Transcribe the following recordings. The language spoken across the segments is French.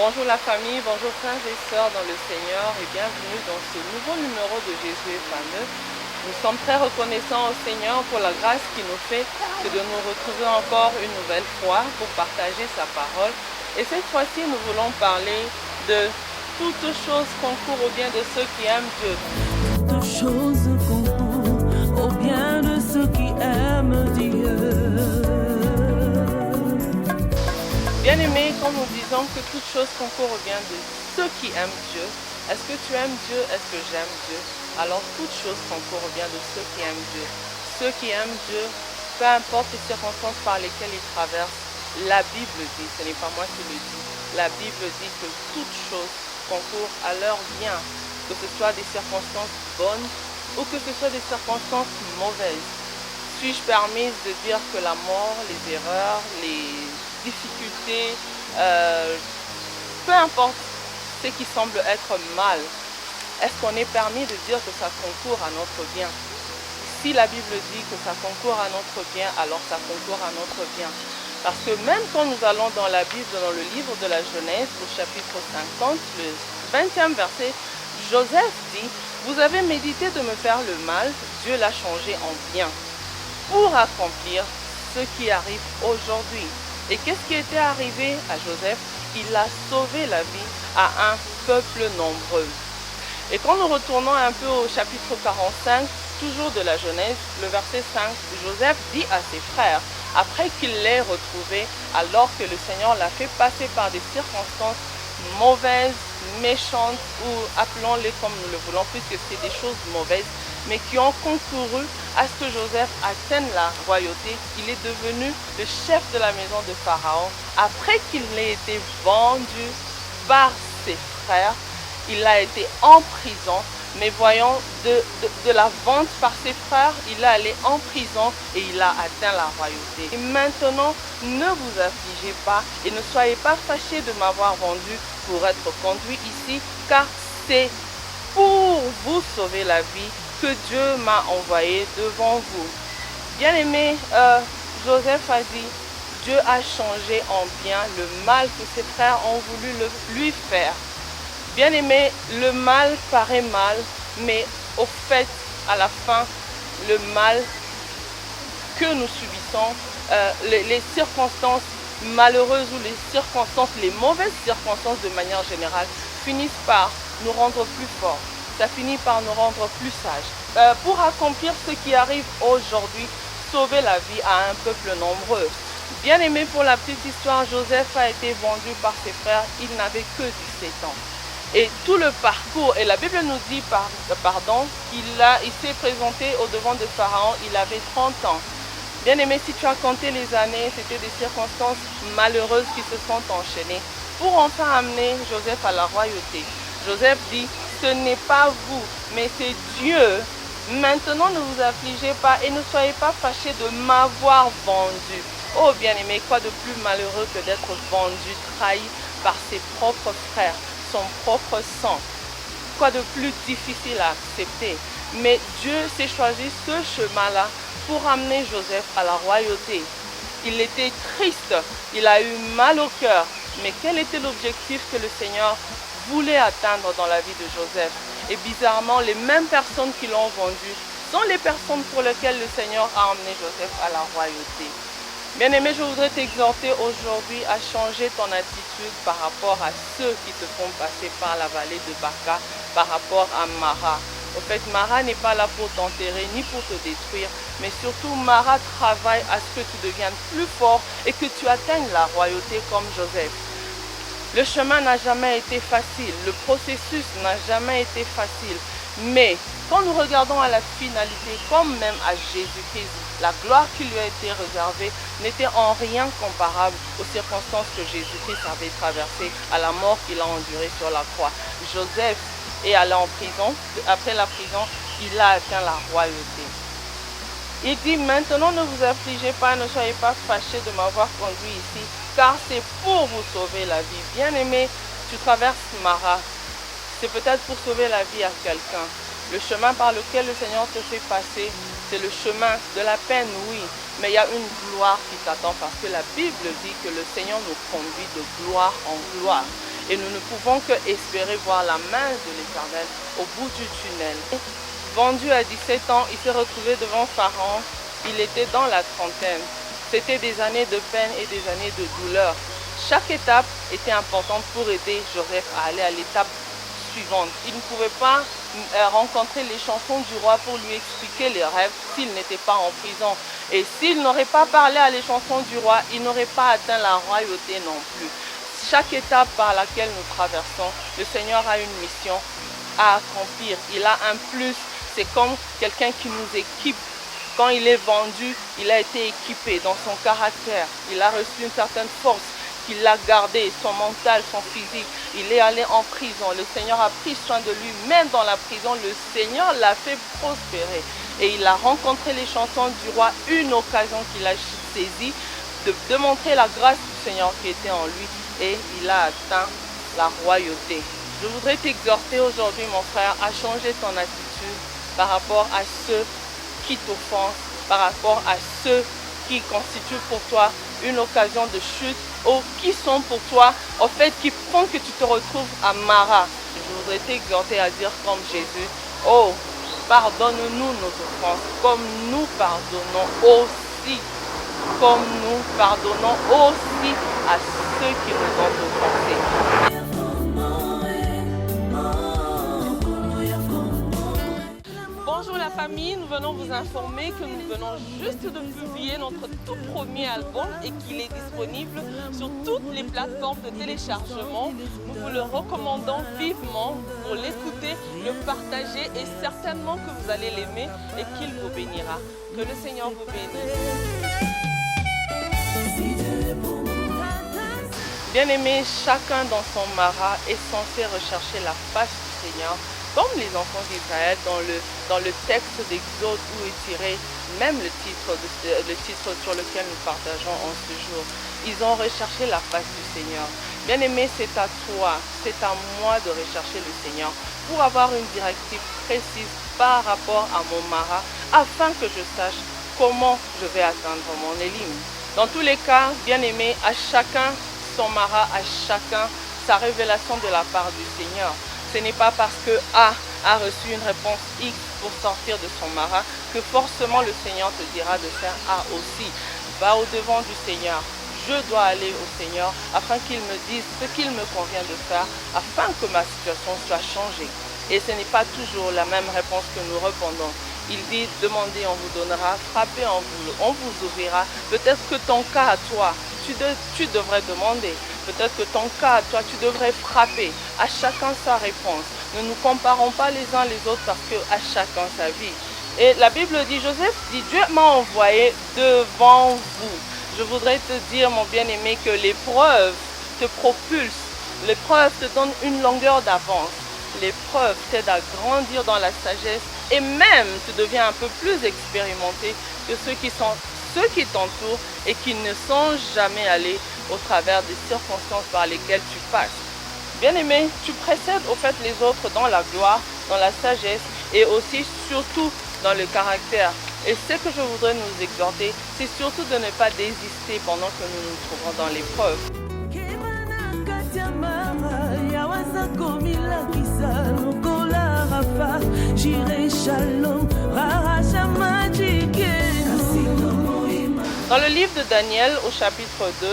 Bonjour la famille, bonjour frères et sœurs dans le Seigneur et bienvenue dans ce nouveau numéro de Jésus est fameux. Nous sommes très reconnaissants au Seigneur pour la grâce qu'il nous fait que de nous retrouver encore une nouvelle fois pour partager sa parole. Et cette fois-ci, nous voulons parler de toutes choses concourent au bien de ceux qui aiment Dieu. Toutes choses concourent au bien de ceux qui aiment Dieu. Bien-aimés, quand nous disons que toutes choses concourent au bien de ceux qui aiment Dieu, est-ce que tu aimes Dieu? Est-ce que j'aime Dieu? Alors toutes choses concourent au bien de ceux qui aiment Dieu. Ceux qui aiment Dieu, peu importe les circonstances par lesquelles ils traversent, la Bible dit, ce n'est pas moi qui le dis, la Bible dit que toutes choses concourent à leur bien, que ce soit des circonstances bonnes ou que ce soit des circonstances mauvaises. Suis-je permise de dire que la mort, les erreurs, les difficultés, peu importe ce qui semble être mal, est-ce qu'on est permis de dire que ça concourt à notre bien? Si la Bible dit que ça concourt à notre bien, alors ça concourt à notre bien. Parce que même quand nous allons dans la Bible, dans le livre de la Genèse, au chapitre 50, le 20e verset, Joseph dit, « Vous avez médité de me faire le mal, Dieu l'a changé en bien, pour accomplir ce qui arrive aujourd'hui. » Et qu'est-ce qui était arrivé à Joseph? Il a sauvé la vie à un peuple nombreux. Et quand nous retournons un peu au chapitre 45, toujours de la Genèse, le verset 5, Joseph dit à ses frères, après qu'il l'ait retrouvé, alors que le Seigneur l'a fait passer par des circonstances mauvaises, méchantes, ou appelons-les comme nous le voulons, puisque c'est des choses mauvaises, mais qui ont concouru à ce que Joseph atteigne la royauté. Il est devenu le chef de la maison de Pharaon. Après qu'il ait été vendu par ses frères, il a été en prison, mais voyons, de la vente par ses frères, il est allé en prison et il a atteint la royauté. Et maintenant, ne vous affligez pas et ne soyez pas fâchés de m'avoir vendu pour être conduit ici, car c'est pour vous sauver la vie que Dieu m'a envoyé devant vous. Bien-aimé, Joseph a dit, Dieu a changé en bien le mal que ses frères ont voulu lui faire. Bien-aimé, le mal paraît mal, mais au fait, à la fin, le mal que nous subissons, les circonstances malheureuses ou les mauvaises circonstances de manière générale, finissent par nous rendre plus forts. Ça finit par nous rendre plus sages. Pour accomplir ce qui arrive aujourd'hui, sauver la vie à un peuple nombreux. Bien aimé, pour la petite histoire, Joseph a été vendu par ses frères, il n'avait que 17 ans. Et tout le parcours, et la Bible nous dit, qu'il s'est présenté au devant de Pharaon, il avait 30 ans. Bien aimé, si tu as compté les années, c'était des circonstances malheureuses qui se sont enchaînées pour enfin amener Joseph à la royauté. Joseph dit, ce n'est pas vous, mais c'est Dieu. Maintenant, ne vous affligez pas et ne soyez pas fâchés de m'avoir vendu. Oh bien-aimé, quoi de plus malheureux que d'être vendu, trahi par ses propres frères, son propre sang. Quoi de plus difficile à accepter. Mais Dieu s'est choisi ce chemin-là pour amener Joseph à la royauté. Il était triste, il a eu mal au cœur. Mais quel était l'objectif que le Seigneur voulait atteindre dans la vie de Joseph? Et bizarrement, les mêmes personnes qui l'ont vendu sont les personnes pour lesquelles le Seigneur a emmené Joseph à la royauté. Bien-aimé, je voudrais t'exhorter aujourd'hui à changer ton attitude par rapport à ceux qui te font passer par la vallée de Baca, par rapport à Mara. Au fait, Mara n'est pas là pour t'enterrer ni pour te détruire, mais surtout Mara travaille à ce que tu deviennes plus fort et que tu atteignes la royauté comme Joseph. Le chemin n'a jamais été facile, le processus n'a jamais été facile, mais quand nous regardons à la finalité, comme même à Jésus-Christ, la gloire qui lui a été réservée n'était en rien comparable aux circonstances que Jésus-Christ avait traversées, à la mort qu'il a endurée sur la croix. Joseph est allé en prison, après la prison, il a atteint la royauté. Il dit, maintenant ne vous affligez pas, ne soyez pas fâchés de m'avoir conduit ici, car c'est pour vous sauver la vie. Bien-aimé, tu traverses Mara, c'est peut-être pour sauver la vie à quelqu'un. Le chemin par lequel le Seigneur te fait passer, c'est le chemin de la peine, oui, mais il y a une gloire qui t'attend parce que la Bible dit que le Seigneur nous conduit de gloire en gloire. et nous ne pouvons que espérer voir la main de l'Éternel au bout du tunnel. Vendu à 17 ans, il s'est retrouvé devant Pharaon. Il était dans la trentaine. C'était des années de peine et des années de douleur. Chaque étape était importante pour aider Joseph à aller à l'étape suivante. Il ne pouvait pas rencontrer les chansons du roi pour lui expliquer les rêves s'il n'était pas en prison. Et s'il n'aurait pas parlé à les chansons du roi, il n'aurait pas atteint la royauté non plus. Chaque étape par laquelle nous traversons, le Seigneur a une mission à accomplir. Il a un plus. C'est comme quelqu'un qui nous équipe. Quand il est vendu, il a été équipé dans son caractère. Il a reçu une certaine force qu'il a gardée, son mental, son physique. Il est allé en prison. Le Seigneur a pris soin de lui. Même dans la prison, le Seigneur l'a fait prospérer. Et il a rencontré les chansons du roi, une occasion qu'il a saisie de montrer la grâce du Seigneur qui était en lui. Et il a atteint la royauté. Je voudrais t'exhorter aujourd'hui, mon frère, à changer ton attitude par rapport à ceux qui t'offensent, par rapport à ceux qui constituent pour toi une occasion de chute ou qui sont pour toi, en fait, qui font que tu te retrouves à Mara. Je voudrais t'exhorter à dire comme Jésus, oh, pardonne-nous nos offenses, comme nous pardonnons aussi, comme nous pardonnons aussi à ceux qui nous ont offensés. Bonjour la famille, nous venons vous informer que nous venons juste de publier notre tout premier album et qu'il est disponible sur toutes les plateformes de téléchargement. Nous vous le recommandons vivement pour l'écouter, le partager et certainement que vous allez l'aimer et qu'il vous bénira. Que le Seigneur vous bénisse. Bien-aimés, chacun dans son mara est censé rechercher la face du Seigneur. Comme les enfants d'Israël, dans le texte d'Exode où est tiré même le titre sur lequel nous partageons en ce jour. Ils ont recherché la face du Seigneur. Bien-aimé, c'est à toi, c'est à moi de rechercher le Seigneur pour avoir une directive précise par rapport à mon mara, afin que je sache comment je vais atteindre mon élim. Dans tous les cas, bien-aimé, à chacun son mara, à chacun sa révélation de la part du Seigneur. Ce n'est pas parce que A a reçu une réponse X pour sortir de son mara que forcément le Seigneur te dira de faire A aussi. Va au-devant du Seigneur. Je dois aller au Seigneur afin qu'il me dise ce qu'il me convient de faire, afin que ma situation soit changée. Et ce n'est pas toujours la même réponse que nous répondons. Il dit, demandez, on vous donnera, frappez, on vous ouvrira. Peut-être que ton cas à toi, tu devrais demander. Peut-être que ton cas à toi, tu devrais frapper. À chacun sa réponse. Ne nous comparons pas les uns les autres parce qu'à chacun sa vie. Et la Bible dit, Joseph dit, Dieu m'a envoyé devant vous. Je voudrais te dire, mon bien-aimé, que l'épreuve te propulse. L'épreuve te donne une longueur d'avance. L'épreuve t'aide à grandir dans la sagesse et même tu deviens un peu plus expérimenté que ceux qui t'entourent et qui ne sont jamais allés au travers des circonstances par lesquelles tu passes. Bien-aimé, tu précèdes au fait les autres dans la gloire, dans la sagesse et aussi surtout dans le caractère. Et ce que je voudrais nous exhorter, c'est surtout de ne pas désister pendant que nous nous trouvons dans l'épreuve. Dans le livre de Daniel au chapitre 2,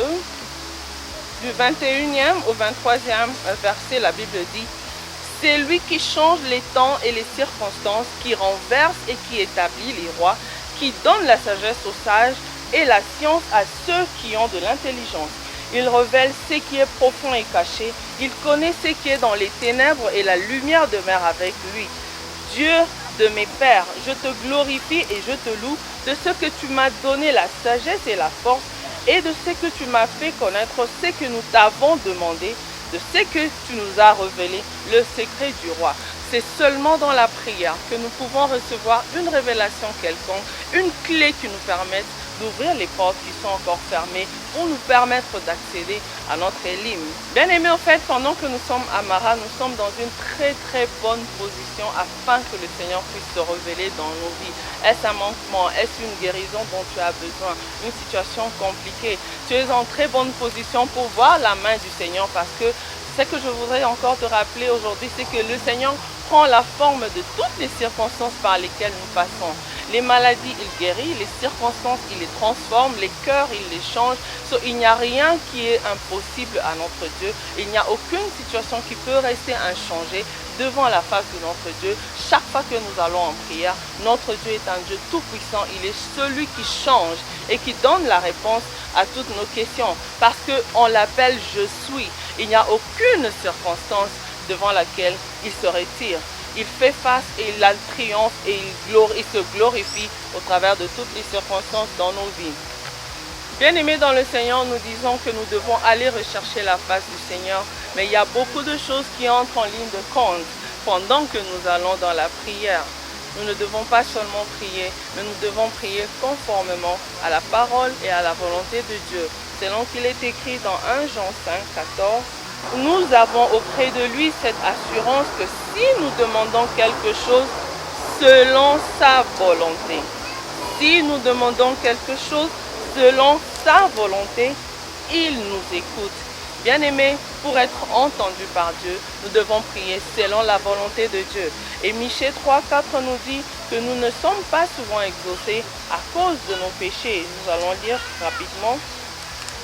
du 21e au 23e verset, la Bible dit « C'est lui qui change les temps et les circonstances, qui renverse et qui établit les rois, qui donne la sagesse aux sages et la science à ceux qui ont de l'intelligence. Il révèle ce qui est profond et caché. Il connaît ce qui est dans les ténèbres et la lumière demeure avec lui. Dieu de mes pères, je te glorifie et je te loue de ce que tu m'as donné la sagesse et la force et de ce que tu m'as fait connaître ce que nous t'avons demandé, de ce que tu nous as révélé, le secret du roi. C'est seulement dans la prière que nous pouvons recevoir une révélation quelconque, une clé qui nous permette d'ouvrir les portes qui sont encore fermées pour nous permettre d'accéder à notre élim. Bien aimé, en fait, pendant que nous sommes à Mara, nous sommes dans une très bonne position afin que le Seigneur puisse se révéler dans nos vies. Est-ce un manquement? Est-ce une guérison dont tu as besoin? Une situation compliquée? Tu es en très bonne position pour voir la main du Seigneur parce que Ce que je voudrais encore te rappeler aujourd'hui, c'est que le Seigneur prend la forme de toutes les circonstances par lesquelles nous passons. Les maladies, il guérit, les circonstances, il les transforme, les cœurs, il les change. Il n'y a rien qui est impossible à notre Dieu. Il n'y a aucune situation qui peut rester inchangée devant la face de notre Dieu. Chaque fois que nous allons en prière, notre Dieu est un Dieu tout-puissant. Il est celui qui change et qui donne la réponse à toutes nos questions. Parce qu'on l'appelle « Je suis ». Il n'y a aucune circonstance devant laquelle il se retire. Il fait face et il a le triomphe et il se glorifie au travers de toutes les circonstances dans nos vies. Bien-aimés dans le Seigneur, nous disons que nous devons aller rechercher la face du Seigneur, mais il y a beaucoup de choses qui entrent en ligne de compte pendant que nous allons dans la prière. Nous ne devons pas seulement prier, mais nous devons prier conformément à la parole et à la volonté de Dieu. Selon qu'il est écrit dans 1 Jean 5, 14, nous avons auprès de lui cette assurance que si nous demandons quelque chose selon sa volonté, si nous demandons quelque chose selon sa volonté, il nous écoute. Bien-aimés, pour être entendus par Dieu, nous devons prier selon la volonté de Dieu. Et Michée 3, 4 nous dit que nous ne sommes pas souvent exaucés à cause de nos péchés. Nous allons lire rapidement.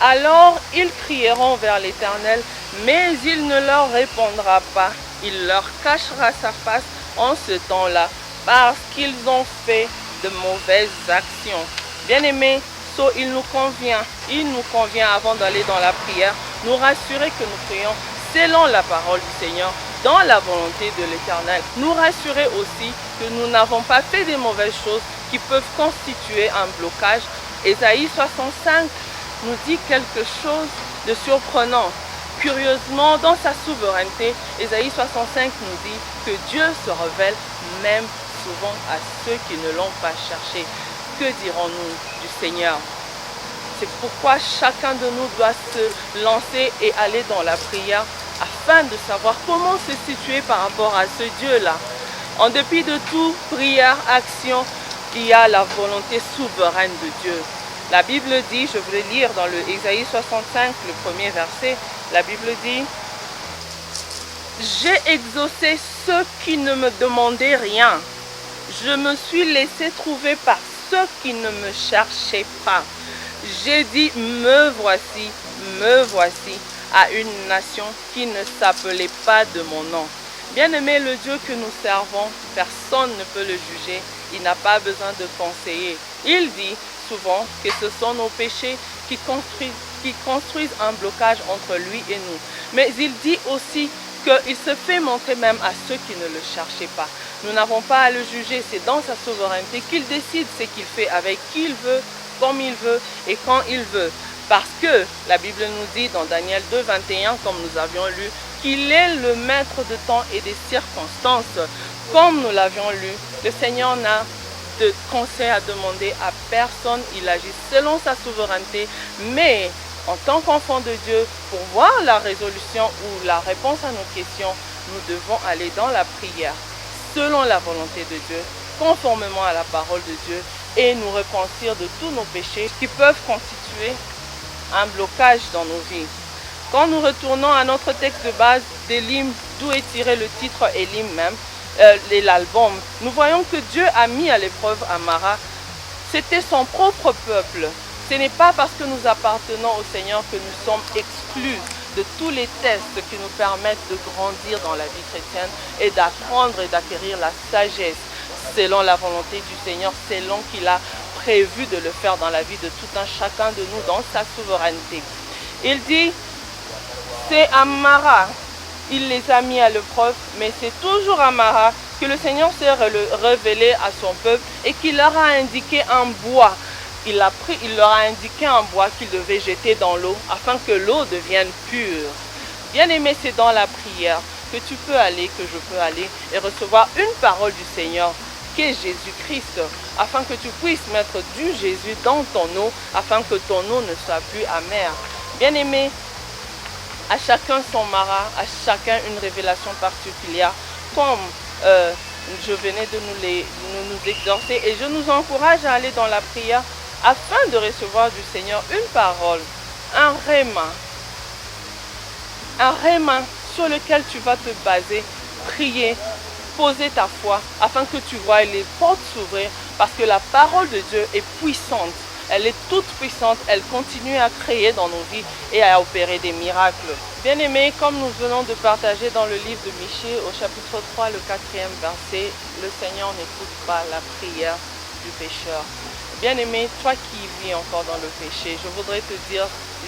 Alors ils crieront vers l'Éternel, mais il ne leur répondra pas. Il leur cachera sa face en ce temps-là, parce qu'ils ont fait de mauvaises actions. Bien-aimés, il nous convient avant d'aller dans la prière, nous rassurer que nous prions selon la parole du Seigneur, dans la volonté de l'Éternel. Nous rassurer aussi que nous n'avons pas fait des mauvaises choses qui peuvent constituer un blocage. Ésaïe 65 nous dit quelque chose de surprenant. Curieusement, dans sa souveraineté, Ésaïe 65 nous dit que Dieu se révèle même souvent à ceux qui ne l'ont pas cherché. Que dirons-nous du Seigneur? C'est pourquoi chacun de nous doit se lancer et aller dans la prière afin de savoir comment se situer par rapport à ce Dieu-là. En dépit de tout, prière, action, il y a la volonté souveraine de Dieu. La Bible dit, je vais lire dans le Ésaïe 65, le premier verset, la Bible dit « J'ai exaucé ceux qui ne me demandaient rien. Je me suis laissé trouver par ceux qui ne me cherchaient pas. J'ai dit, me voici à une nation qui ne s'appelait pas de mon nom. » Bien-aimé, le Dieu que nous servons, personne ne peut le juger. Il n'a pas besoin de conseiller. Il dit souvent que ce sont nos péchés qui construisent un blocage entre lui et nous. Mais il dit aussi qu'il se fait montrer même à ceux qui ne le cherchaient pas. Nous n'avons pas à le juger, c'est dans sa souveraineté qu'il décide ce qu'il fait avec qui il veut, comme il veut et quand il veut. Parce que la Bible nous dit dans Daniel 2, 21, comme nous avions lu, qu'il est le maître de temps et des circonstances. Comme nous l'avions lu, le Seigneur n'a de conseil à demander à personne, il agit selon sa souveraineté, mais en tant qu'enfant de Dieu, pour voir la résolution ou la réponse à nos questions, nous devons aller dans la prière, selon la volonté de Dieu, conformément à la parole de Dieu, et nous repentir de tous nos péchés qui peuvent constituer un blocage dans nos vies. Quand nous retournons à notre texte de base d'Élim, d'où est tiré le titre Élim même, et l'album, nous voyons que Dieu a mis à l'épreuve Amara. C'était son propre peuple. Ce n'est pas parce que nous appartenons au Seigneur que nous sommes exclus de tous les tests qui nous permettent de grandir dans la vie chrétienne et d'apprendre et d'acquérir la sagesse selon la volonté du Seigneur, selon qu'il a prévu de le faire dans la vie de tout un chacun de nous dans sa souveraineté. Il dit, c'est Amara. Il les a mis à l'épreuve, mais c'est toujours à Mara que le Seigneur s'est révélé à son peuple et qu'il leur a indiqué un bois. Il leur a indiqué un bois qu'il devait jeter dans l'eau afin que l'eau devienne pure. Bien-aimé, c'est dans la prière que tu peux aller, que je peux aller et recevoir une parole du Seigneur, qui est Jésus-Christ, afin que tu puisses mettre du Jésus dans ton eau, afin que ton eau ne soit plus amère. Bien-aimé, à chacun son Mara, à chacun une révélation particulière, comme je venais de nous exhorter, et je nous encourage à aller dans la prière afin de recevoir du Seigneur une parole, un réma sur lequel tu vas te baser, prier, poser ta foi, afin que tu vois les portes s'ouvrir, parce que la parole de Dieu est puissante. Elle est toute puissante, elle continue à créer dans nos vies et à opérer des miracles. Bien-aimés, comme nous venons de partager dans le livre de Michée, au chapitre 3, le 4e verset, le Seigneur n'écoute pas la prière du pécheur. Bien-aimé, toi qui vis encore dans le péché, je voudrais te dire,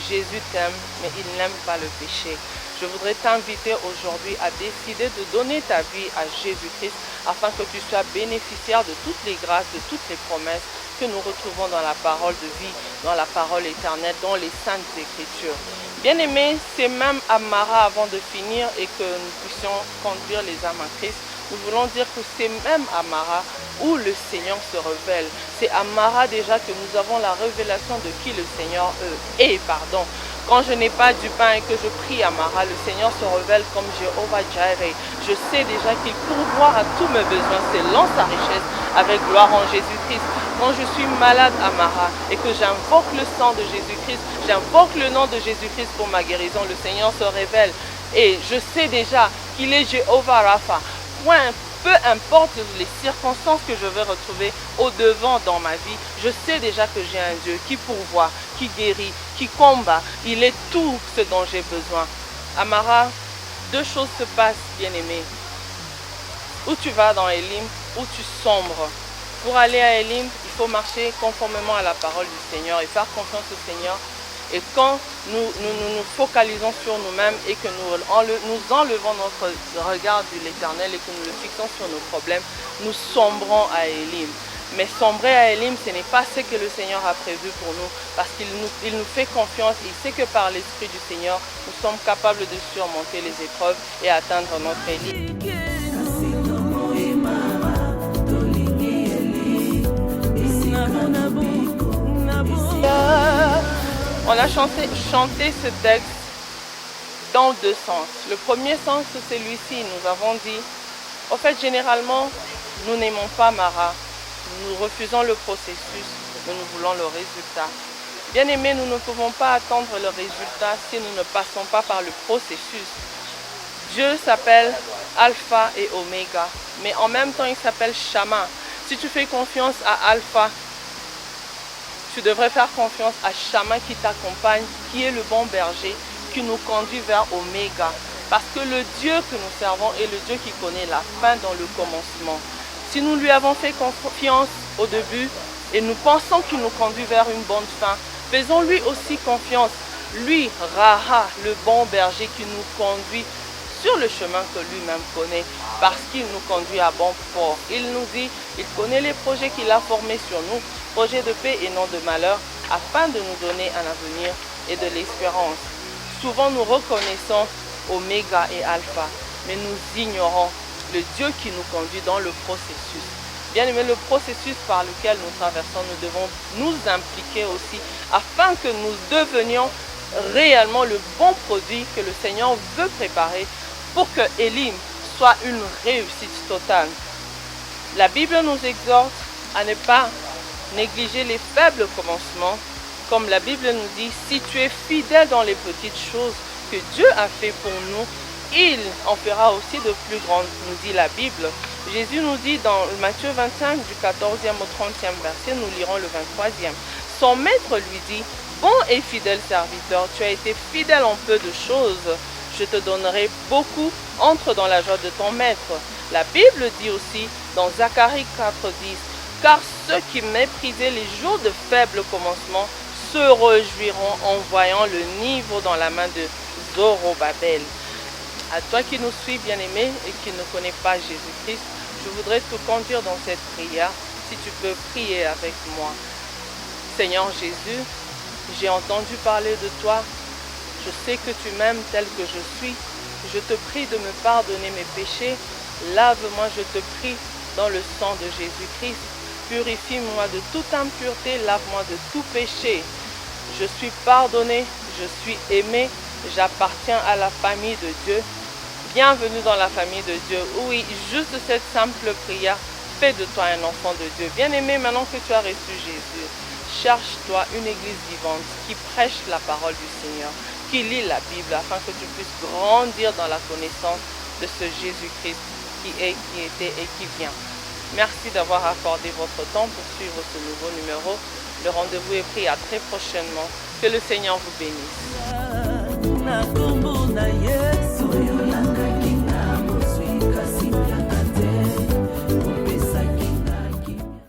Jésus t'aime, mais il n'aime pas le péché. Je voudrais t'inviter aujourd'hui à décider de donner ta vie à Jésus-Christ afin que tu sois bénéficiaire de toutes les grâces, de toutes les promesses que nous retrouvons dans la parole de vie, dans la parole éternelle, dans les saintes écritures. Bien-aimés, c'est même à Mara, avant de finir et que nous puissions conduire les âmes à Christ, nous voulons dire que c'est même à Mara où le Seigneur se révèle. C'est à Mara déjà que nous avons la révélation de qui le Seigneur est. Quand je n'ai pas du pain et que je prie à Mara, le Seigneur se révèle comme Jéhovah Jireh. Je sais déjà qu'il pourvoit à tous mes besoins selon sa richesse avec gloire en Jésus-Christ. Quand je suis malade à Mara et que j'invoque le sang de Jésus-Christ, j'invoque le nom de Jésus-Christ pour ma guérison, le Seigneur se révèle. Et je sais déjà qu'il est Jéhovah Rapha. Peu importe les circonstances que je vais retrouver au-devant dans ma vie, je sais déjà que j'ai un Dieu qui pourvoit, qui guérit, qui combat. Il est tout ce dont j'ai besoin. Amara, deux choses se passent, bien-aimé. Où tu vas dans Élim, où tu sombres. Pour aller à Élim, il faut marcher conformément à la parole du Seigneur et faire confiance au Seigneur. Et quand nous focalisons sur nous-mêmes et que nous enlevons notre regard de l'Éternel et que nous le fixons sur nos problèmes, nous sombrons à Élim. Mais sombrer à Élim, ce n'est pas ce que le Seigneur a prévu pour nous, parce qu'il nous fait confiance. Il sait que par l'Esprit du Seigneur, nous sommes capables de surmonter les épreuves et atteindre notre Élim. On a chanté ce texte dans deux sens. Le premier sens, c'est celui-ci. Nous avons dit, en fait, généralement, nous n'aimons pas Mara. Nous refusons le processus, mais nous voulons le résultat. Bien aimés, nous ne pouvons pas attendre le résultat si nous ne passons pas par le processus. Dieu s'appelle Alpha et Oméga, mais en même temps, il s'appelle Shama. Si tu fais confiance à Alpha, tu devrais faire confiance à Shama qui t'accompagne, qui est le bon berger, qui nous conduit vers Oméga. Parce que le Dieu que nous servons est le Dieu qui connaît la fin dans le commencement. Si nous lui avons fait confiance au début et nous pensons qu'il nous conduit vers une bonne fin, faisons-lui aussi confiance. Lui, Raha, le bon berger qui nous conduit sur le chemin que lui-même connaît, parce qu'il nous conduit à bon port. Il nous dit, il connaît les projets qu'il a formés sur nous, projets de paix et non de malheur, afin de nous donner un avenir et de l'espérance. Souvent nous reconnaissons Oméga et Alpha, mais nous ignorons le Dieu qui nous conduit dans le processus. Bien aimé, le processus par lequel nous traversons, nous devons nous impliquer aussi, afin que nous devenions réellement le bon produit que le Seigneur veut préparer pour que Élim soit une réussite totale. La Bible nous exhorte à ne pas négliger les faibles commencements. Comme la Bible nous dit, si tu es fidèle dans les petites choses que Dieu a fait pour nous, il en fera aussi de plus grandes, nous dit la Bible. Jésus nous dit dans Matthieu 25, du 14e au 30e verset, nous lirons le 23e. Son maître lui dit, bon et fidèle serviteur, tu as été fidèle en peu de choses, je te donnerai beaucoup, entre dans la joie de ton maître. La Bible dit aussi dans Zacharie 4,10, car ceux qui méprisaient les jours de faible commencement se réjouiront en voyant le niveau dans la main de Zorobabel. À toi qui nous suis, bien-aimé, et qui ne connais pas Jésus-Christ, je voudrais te conduire dans cette prière, si tu peux prier avec moi. Seigneur Jésus, j'ai entendu parler de toi. Je sais que tu m'aimes tel que je suis. Je te prie de me pardonner mes péchés. Lave-moi, je te prie, dans le sang de Jésus-Christ. Purifie-moi de toute impureté, lave-moi de tout péché. Je suis pardonné, je suis aimé, j'appartiens à la famille de Dieu. Bienvenue dans la famille de Dieu. Oui, juste cette simple prière fait de toi un enfant de Dieu. Bien-aimé, maintenant que tu as reçu Jésus, cherche-toi une église vivante qui prêche la parole du Seigneur, qui lit la Bible afin que tu puisses grandir dans la connaissance de ce Jésus-Christ qui est, qui était et qui vient. Merci d'avoir accordé votre temps pour suivre ce nouveau numéro. Le rendez-vous est pris à très prochainement. Que le Seigneur vous bénisse.